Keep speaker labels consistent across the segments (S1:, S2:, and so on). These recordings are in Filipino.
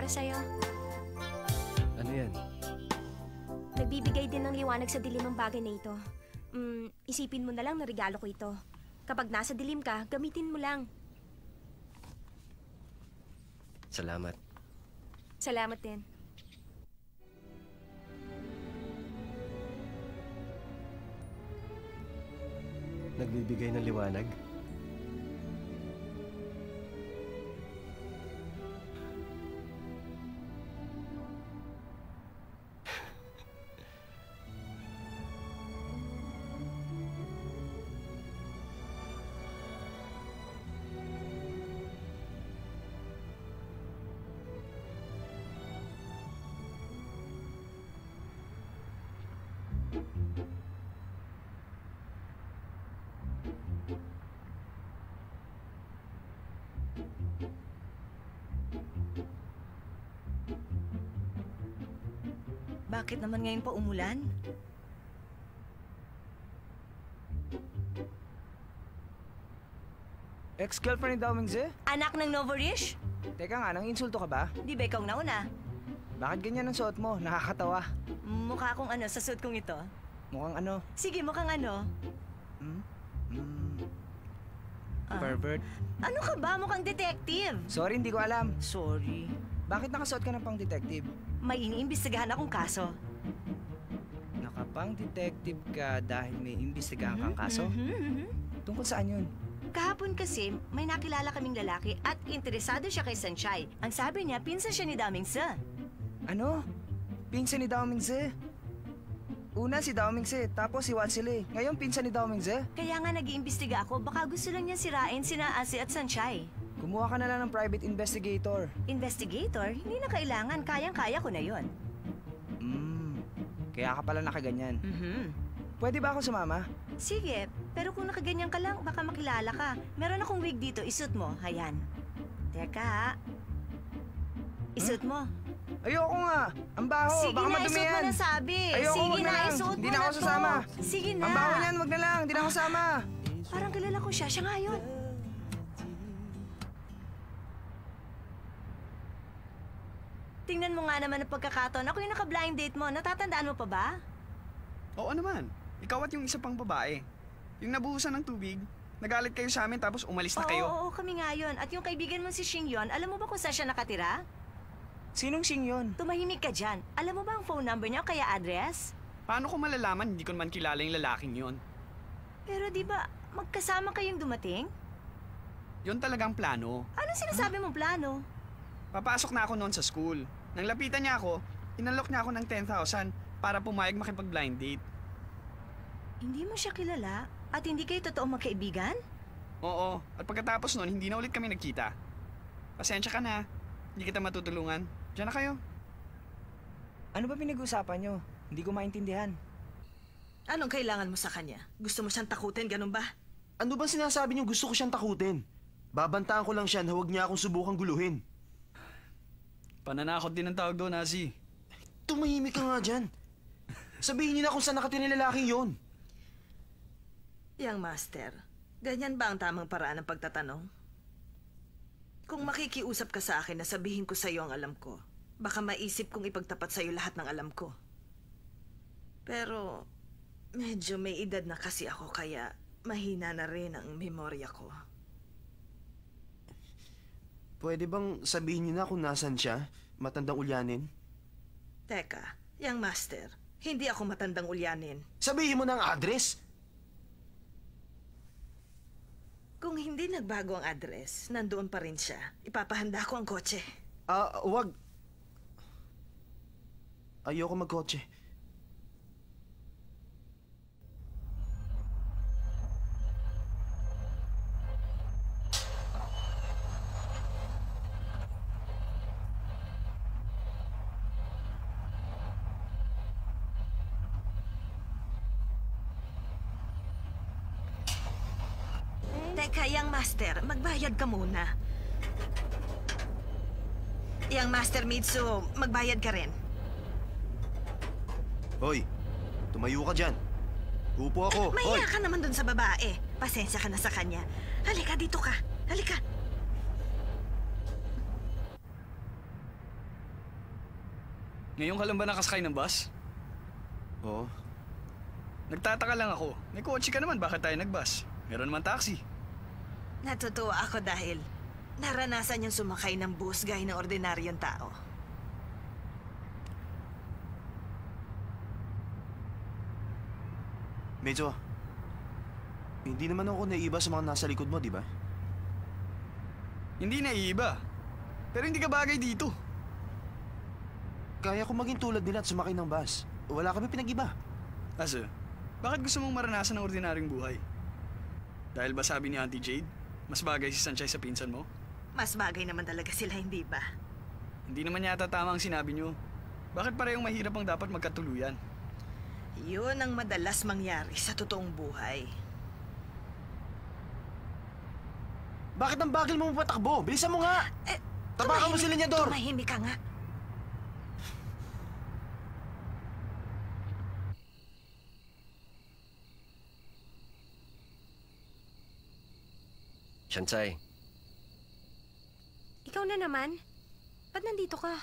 S1: para sa'yo.
S2: Ano yan?
S1: Nagbibigay din ng liwanag sa dilim ang bagay na ito. Isipin mo na lang na regalo ko ito. Kapag nasa dilim ka, gamitin mo lang.
S2: Salamat.
S1: Salamat din.
S2: Nagbibigay ng liwanag?
S3: Bakit naman ngayon pa umulan?
S4: Ex-girlfriend ni Dao Mingze?
S3: Anak ng Novorish?
S4: Teka nga, nang insulto ka ba?
S3: Di ba ikaw nauna?
S4: Bakit ganyan ang suot mo? Nakakatawa.
S3: Mukha akong ano sa suit kong ito.
S4: Mukhang ano?
S3: Sige, mukhang ano.
S4: Pervert.
S3: Ano ka ba? Mukhang detective.
S4: Sorry, hindi ko alam.
S3: Sorry.
S4: Bakit nakasuot ka ng pang detective?
S3: May iniimbestigahan akong kaso.
S4: Nakapang detective ka dahil may imbestigahan kang kaso? Tungkol saan yun?
S3: Kahapon kasi, may nakilala kaming lalaki at interesado siya kay Sanchay. Ang sabi niya, pinsan siya ni Daming Se.
S4: Ano? Pinsan ni Dao Mingze? Una si Dao Mingze, tapos si Watsile. Ngayon pinsan ni Dao Mingze?
S3: Kaya nga nag-iimbestiga ako, baka gusto lang niya sirain sina Asi at Sanchay.
S4: Kumuha ka na lang ng private investigator.
S3: Investigator? Hindi na kailangan, kayang-kaya ko na yon.
S4: Kaya ka pala nakaganyan.
S3: Mhm.
S4: Pwede ba ako sumama?
S3: Sige, pero kung nakaganyan ka lang, baka makilala ka. Meron akong wig dito, isuot mo. Hayan. Teka ha. Isuot mo.
S4: Ayoko nga! Ang baho!
S3: Sige
S4: Baka
S3: na,
S4: madumi
S3: isuot mo
S4: yan!
S3: na sabi.
S4: Ayoko,
S3: Sige
S4: wag na
S3: na,
S4: lang.
S3: isuot
S4: Hindi
S3: mo
S4: na
S3: na
S4: ako sasama.
S3: to. Sige na.
S4: Ang baho niyan, wag na lang! Hindi na ako sasama!
S3: Parang kilala ko siya. Siya nga yun. Tingnan mo nga naman ang pagkakataon. Ako yung naka-blind date mo. Natatandaan mo pa ba?
S5: Oo naman. Ikaw at yung isa pang babae. Yung nabuhusan ng tubig, nagalit kayo sa amin tapos umalis na kayo.
S3: Oo, kami nga yun. At yung kaibigan mo si Xing Yon, alam mo ba kung saan siya nakatira?
S4: Sinong Xing yun?
S3: Tumahimik ka dyan. Alam mo ba ang phone number niya o kaya address?
S5: Paano ko malalaman hindi ko naman kilala yung lalaking yon?
S3: Pero di ba, magkasama kayong dumating?
S5: Yun talagang plano.
S3: Anong sinasabi mong plano?
S5: Papasok na ako noon sa school. Nang lapitan niya ako, inalok niya ako ng 10,000 para pumayag makipag-blind date.
S3: Hindi mo siya kilala? At hindi kayo totoong magkaibigan?
S5: Oo, at pagkatapos noon, hindi na ulit kami nagkita. Pasensya ka na. Hindi kita matutulungan. Diyan na kayo.
S4: Ano ba pinag-usapan nyo? Hindi ko maintindihan.
S6: Anong kailangan mo sa kanya? Gusto mo siyang takutin, ganun ba?
S7: Ano ba sinasabi niyo gusto ko siyang takutin? Babantaan ko lang siya na huwag niya akong subukang guluhin.
S5: Pananakot din ang tawag doon, Asi.
S7: Tumahimik ka nga dyan. Sabihin niyo na kung saan nakatira yung lalaking yon.
S6: Yang master, ganyan ba ang tamang paraan ng pagtatanong? Kung makikiusap ka sa akin na sabihin ko sa iyo ang alam ko, baka maisip kong ipagtapat sa iyo lahat ng alam ko. Pero medyo may edad na kasi ako kaya mahina na rin ang memorya ko.
S7: Pwede bang sabihin niyo na kung nasan siya? Matandang ulyanin?
S6: Teka, Yang master, hindi ako matandang ulyanin.
S7: Sabihin mo na ang address!
S6: Kung hindi nagbago ang address, nandoon pa rin siya. Ipapahanda ko ang kotse.
S7: Wag. Ayoko magkotse.
S6: Teka, Yang master, magbayad ka muna. Yang master Mitsu, magbayad ka rin.
S7: Hoy, tumayo ka dyan. Upo ako. Hoy!
S6: Mahiya ka naman dun sa babae. Pasensya ka na sa kanya. Halika, dito ka. Halika.
S5: Ngayon ka lang ba nakasakay ng bus?
S2: Oo.
S5: Nagtataka lang ako. May kotse ka naman, bakit tayo nagbus? Meron naman taxi.
S6: Natutuwa ako dahil naranasan niyang sumakay ng bus gaya ng ordinaryong tao.
S7: Medyo, hindi naman ako naiiba sa mga nasa likod mo, di ba?
S5: Hindi naiiba. Pero hindi ka bagay dito.
S7: Kaya ko maging tulad nila at sumakay ng bus. Wala kami pinag-iba.
S5: Asa, bakit gusto mong maranasan ng ordinaryong buhay? Dahil ba sabi ni Auntie Jade, mas bagay si Sanchez sa pinsan mo?
S6: Mas bagay naman talaga sila, hindi ba?
S5: Hindi naman yata tama ang sinabi niyo. Bakit parehong mahirap ang dapat magkatuluyan?
S6: Yun ang madalas mangyari sa totoong buhay.
S7: Bakit ang bagal mo patakbo? Bilisan mo nga! Tapakan mo si Lenyador!
S6: Tumahimik ka nga.
S2: Shansay,
S1: Ikaw na naman? Ba't nandito ka?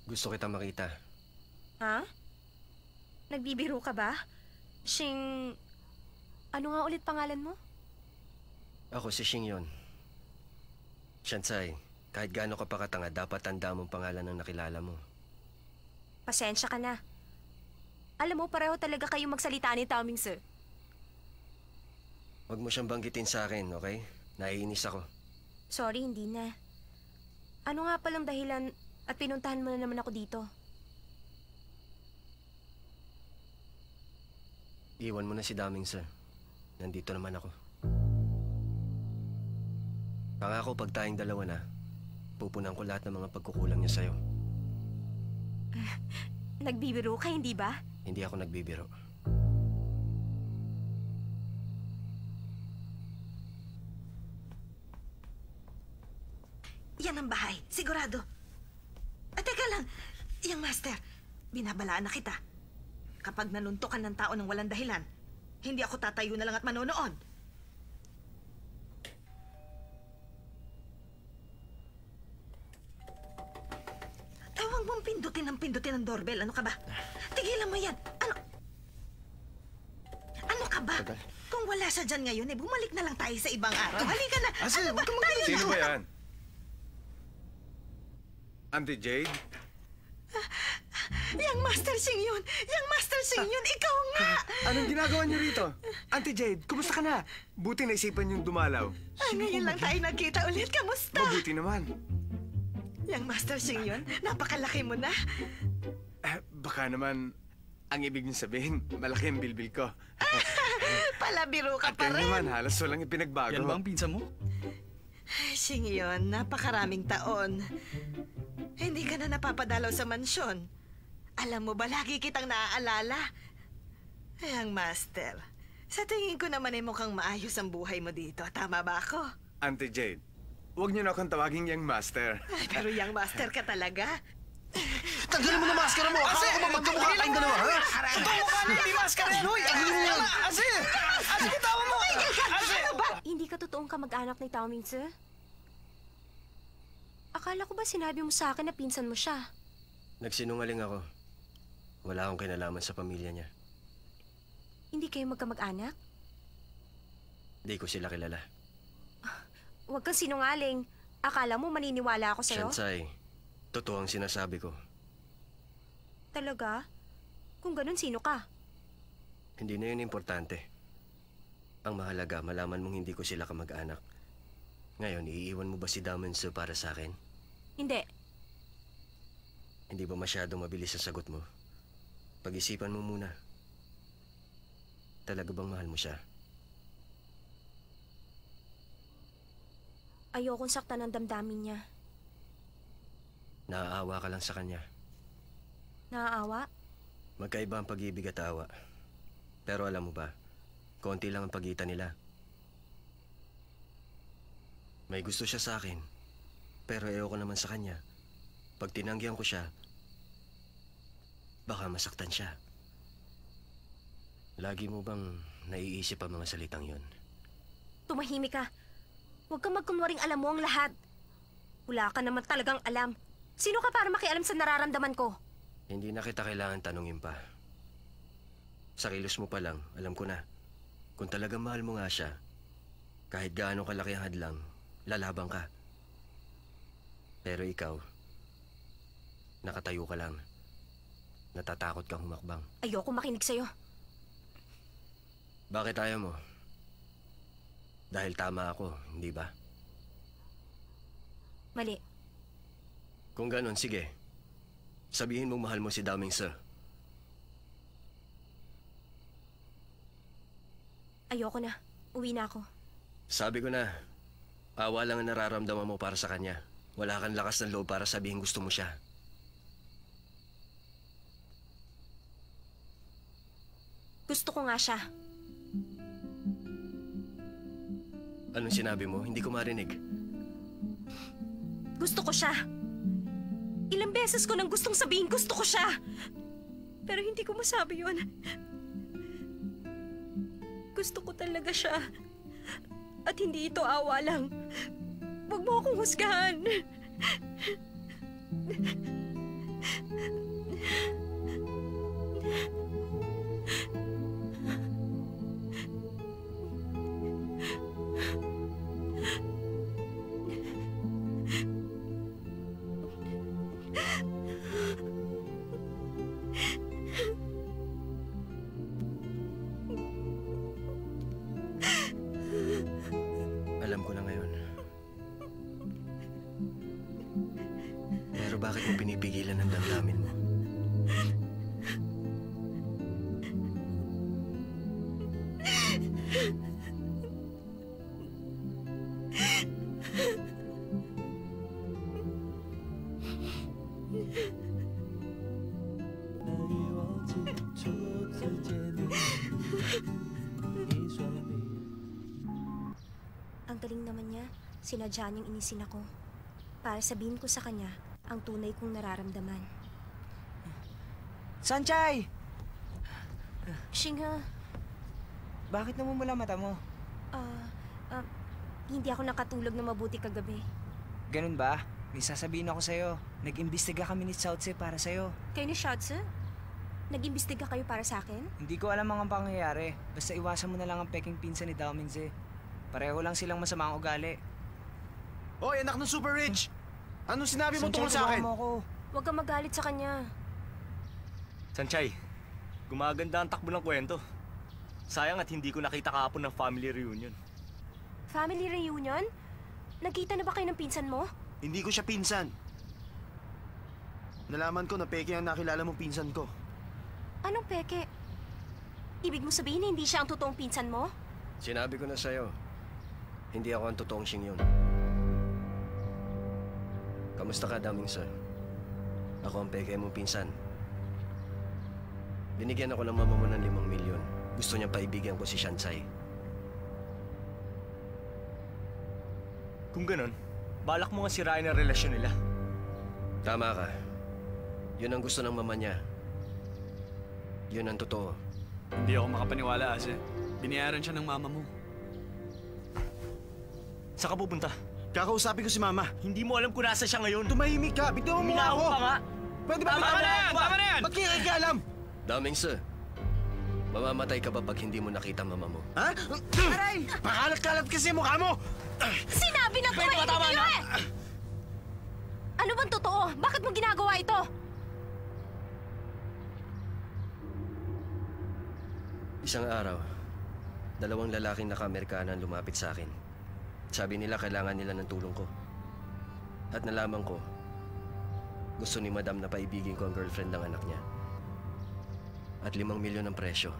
S2: gusto kita makita.
S1: Ha? Nagbibiro ka ba? Ano nga ulit pangalan mo?
S2: Ako si Shing yon. Shansay, kahit gaano ka pa katanga, dapat tanda mong pangalan ng nakilala mo.
S1: Pasensya ka na. Alam mo, pareho talaga kayong magsalita ni Tao Ming Se.
S2: Huwag mo siyang banggitin sa akin, okay? Naiinis ako.
S1: Sorry, hindi na. Ano nga palang dahilan at pinuntahan mo na naman ako dito?
S2: Iwan mo na si Daming Sir. Nandito naman ako. Pangako pag tayong dalawa na, pupunan ko lahat ng mga pagkukulang niya sa'yo.
S1: Nagbibiro ka, hindi ba?
S2: Hindi ako nagbibiro.
S6: Yan ang bahay, sigurado. At teka lang, yung master, binabalaan na kita. Kapag nanuntukan ng tao ng walang dahilan, hindi ako tatayo na lang at manonood. Ay, huwag mong pindutin ang doorbell. Ano ka ba? Tigilan mo yan. Ano ka ba?
S2: Tagal.
S6: Kung wala siya dyan ngayon, bumalik na lang tayo sa ibang araw. Halika na.
S5: Asa,
S6: Ano ba?
S5: huwag kang
S6: Tayo
S8: Sino
S6: na.
S8: ba yan? Auntie Jade?
S6: Yang Master Sing yun! Yang Master Sing yun! Ikaw nga!
S8: Anong ginagawa niyo rito? Auntie Jade, kumusta ka na? Buti naisipan niyong dumalaw.
S6: Ngayon lang tayo nagkita ulit. Kamusta?
S8: Mabuti naman.
S6: Yang Master Sing yun? Napakalaki mo na.
S8: Baka naman, ang ibig niyo sabihin, malaki ang bilbil ko.
S6: Palabiro ka
S8: At
S6: pa
S8: yan
S6: rin.
S8: naman, halos walang ipinagbago.
S5: Yan ba ang pinsan mo?
S6: Sing yun, napakaraming taon. Hindi ka na napapadalaw sa mansyon. Alam mo ba, lagi kitang naaalala. Yang Master, sa tingin ko naman ay mukhang maayos ang buhay mo dito. Tama ba ako?
S8: Auntie Jade, huwag niyo na akong tawagin yang master.
S6: Ay, pero Yang Master ka talaga.
S7: Tanggalin mo na maskara mo! Akala ko ba magkamukha tayong dalawa, ha?
S5: Mukha na hindi maskara yan, hoy!
S7: Tanggalin mo yan!
S5: Ase! Ase, bitawan mo! Ase!
S1: Hindi ka totoong kamag-anak ni Tao Ming Se? Akala ko ba sinabi mo sa akin na pinsan mo siya?
S2: Nagsinungaling ako. Wala akong kinalaman sa pamilya niya.
S1: Hindi kayo magkamag-anak?
S2: Di ko sila kilala.
S1: Huwag kang sinungaling. Akala mo maniniwala ako sa'yo?
S2: Shansay, totoo ang sinasabi ko.
S1: Talaga? Kung ganun, sino ka?
S2: Hindi na yun importante. Ang mahalaga, malaman mong hindi ko sila kamag-anak. Ngayon, iiwan mo ba si Damanso para sa akin?
S1: Hindi.
S2: Hindi ba masyadong mabilis sa sagot mo? Pag-isipan mo muna. Talaga bang mahal mo siya?
S1: Ayokong saktan ang damdamin niya.
S2: Naaawa ka lang sa kanya.
S1: Naaawa?
S2: Magkaiba ang pag-ibig at awa. Pero alam mo ba, konti lang ang pagitan nila. May gusto siya sa akin, pero ayoko naman sa kanya. Pag tinanggihan ko siya, baka masaktan siya. Lagi mo bang naiisip ang mga salitang yon?
S1: Tumahimik ka. Huwag kang magkunwaring alam mo ang lahat. Wala ka naman talagang alam. Sino ka para makialam sa nararamdaman ko?
S2: Hindi na kita kailangan tanungin pa. Sa kilos mo pa lang, alam ko na. Kung talagang mahal mo nga siya, kahit gaano kalaki ang hadlang, lalabang ka. Pero ikaw, nakatayo ka lang. Natatakot kang humakbang.
S1: Ayoko makinig sa'yo.
S2: Bakit ayaw mo? Dahil tama ako, hindi ba?
S1: Mali.
S2: Kung ganon, sige. Sabihin mong mahal mo si Dao Ming Se.
S1: Ayoko na. Uwi na ako.
S2: Sabi ko na, awa lang ang nararamdaman mo para sa kanya. Wala kang lakas ng loob para sabihin gusto mo siya.
S1: Gusto ko nga siya.
S2: Anong sinabi mo? Hindi ko marinig.
S1: Gusto ko siya. Ilang beses ko nang gustong sabihin gusto ko siya. Pero hindi ko masabi yun. Gusto ko talaga siya. At hindi ito awa lang. Huwag mo akong husgahan.
S2: Alam ko na ngayon. Pero bakit mo pinipigilan ang damdamin mo?
S1: Ang galing naman niya, sinadya niyang inisin ako. Para sabihin ko sa kanya ang tunay kong nararamdaman.
S4: Sanchay!
S1: Shinga,
S4: Bakit namumula mata mo?
S1: hindi ako nakatulog na mabuti kagabi.
S4: Ganun ba? May sasabihin ako sa'yo. Nag-imbestiga kami ni Southse para sa'yo.
S1: Kayo ni Shotze? Nag-imbestiga kayo para sa akin?
S4: Hindi ko alam ang pangyayari. Basta iwasan mo na lang ang peking pinsan ni Dao Mingze. Pareho lang silang masamang ugali.
S7: Hoy, anak ng super rich! Anong sinabi mo
S4: Sanchay,
S7: tungkol sa akin?
S4: tulungan mo ako.
S1: Huwag kang magalit sa kanya.
S9: Sanchay, gumaganda ang takbo ng kwento. Sayang at hindi ko nakita kahapon ng family reunion.
S1: Family reunion? Nagkita na ba kayo ng pinsan mo?
S7: Hindi ko siya pinsan. Nalaman ko na peke ang nakilala mong pinsan ko.
S1: Anong peke? Ibig mo sabihin hindi siya ang totoong pinsan mo?
S2: Sinabi ko na sa'yo, hindi ako ang totoong Xing yun. Kamusta ka, Dao Ming Se? Ako ang peke mong pinsan. Binigyan ako ng mama mo ng 5 milyon. Gusto niya paibigyan ko si Shansai.
S9: Kung ganun, balak mo nga sirain ang relasyon nila.
S2: Tama ka. Yun ang gusto ng mama niya. Yun ang totoo.
S5: Hindi ako makapaniwala, Ase. Binayaran siya ng mama mo.
S9: Saan ka pupunta?
S7: Kakausapin ko si Mama.
S9: Hindi mo alam kung nasa siya ngayon.
S7: Tumahimik ka! Bitaw mo nga
S9: Uminahon
S7: ako!
S9: pa nga!
S7: Pwede ba
S9: Tama
S7: bitaw
S9: na
S7: mo?
S9: yan! Tama na yan!
S7: Ba't kaya alam?
S2: Dao Ming Se, mamamatay ka ba pag hindi mo nakita mama mo?
S7: Ha? Aray! Pakalat-kalat kasi mukha mo!
S1: Sinabi na ko
S9: Pwede ba tama na?
S1: Ano bang totoo? Bakit mo ginagawa ito?
S2: Isang araw, 2 lalaking naka-Amerikana ang lumapit sa akin. Sabi nila kailangan nila ng tulong ko. At nalaman ko, gusto ni Madam na paibigin ko ang girlfriend ng anak niya. At 5 milyon ang presyo.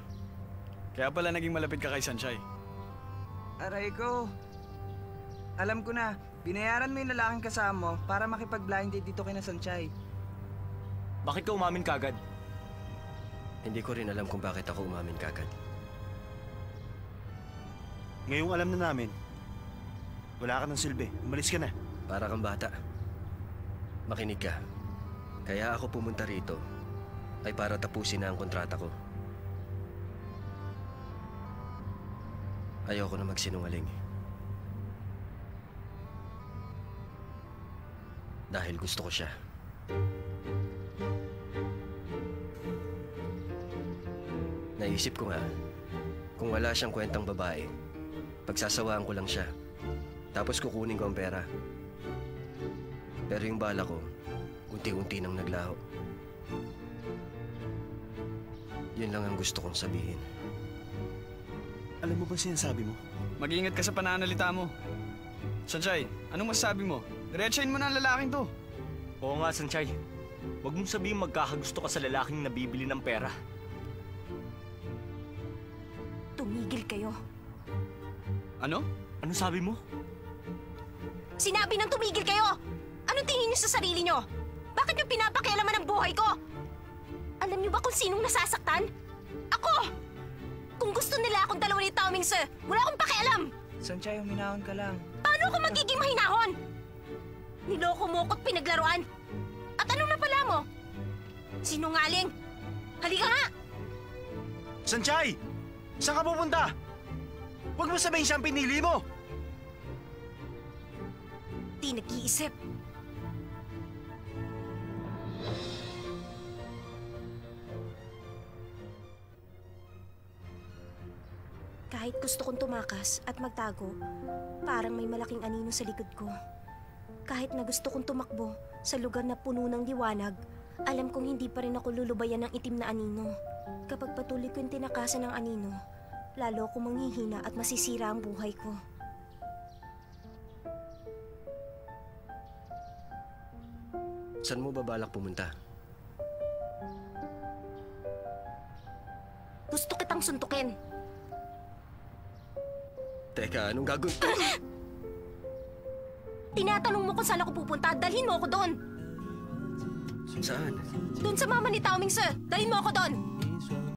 S5: Kaya pala naging malapit ka kay Sanchay.
S4: Aray ko. Alam ko na, binayaran mo yung lalaking kasama mo para makipag-blind date dito kay na Sanchay.
S9: Bakit ka umamin kagad?
S2: Hindi ko rin alam kung bakit ako umamin kagad.
S7: Ngayong alam na namin, wala ka ng silbi. Umalis ka na.
S2: Para kang bata. Makinig ka. Kaya ako pumunta rito ay para tapusin na ang kontrata ko. Ayoko na magsinungaling. Dahil gusto ko siya. Naisip ko nga, kung wala siyang kwentang babae, pagsasawaan ko lang siya. Tapos kukunin ko ang pera. Pero yung bala ko, unti-unti nang naglaho. Yun lang ang gusto kong sabihin.
S7: Alam mo ba sinasabi mo?
S5: Mag-iingat ka sa pananalita mo. Sanchay, anong masasabi mo? Diretsahin mo na ang lalaking to.
S9: Oo nga, Sanchay. Huwag mong sabihin magkakagusto ka sa lalaking nabibili ng pera.
S1: Tumigil kayo.
S5: Ano?
S9: Ano sabi mo?
S1: Sinabi ng tumigil kayo! Anong tingin niyo sa sarili niyo? Bakit niyo pinapakialaman ang buhay ko? Alam niyo ba kung sinong nasasaktan? Ako! Kung gusto nila akong dalawa ni Tao Ming Se, wala akong pakialam!
S4: Sanchay, huminahon ka lang.
S1: Paano ako magiging mahinahon? Niloko mo ko't pinaglaruan. At anong napala mo? Sinungaling! Halika nga!
S7: Sanchay! Saan ka pupunta? Huwag mo sabihin siyang pinili mo!
S1: Di nag-iisip. Kahit gusto kong tumakas at magtago, parang may malaking anino sa likod ko. Kahit na gusto kong tumakbo sa lugar na puno ng liwanag, alam kong hindi pa rin ako lulubayan ng itim na anino. Kapag patuloy ko yung tinakasan ng anino, lalo akong manghihina at masisira ang buhay ko.
S2: Saan mo ba balak pumunta?
S1: Gusto kitang suntukin.
S2: Teka, anong gagawin?
S1: Tinatanong mo kung saan ako pupunta, dalhin mo ako doon.
S2: Saan?
S1: Doon sa mama ni Tao Ming Se, dalhin mo ako doon.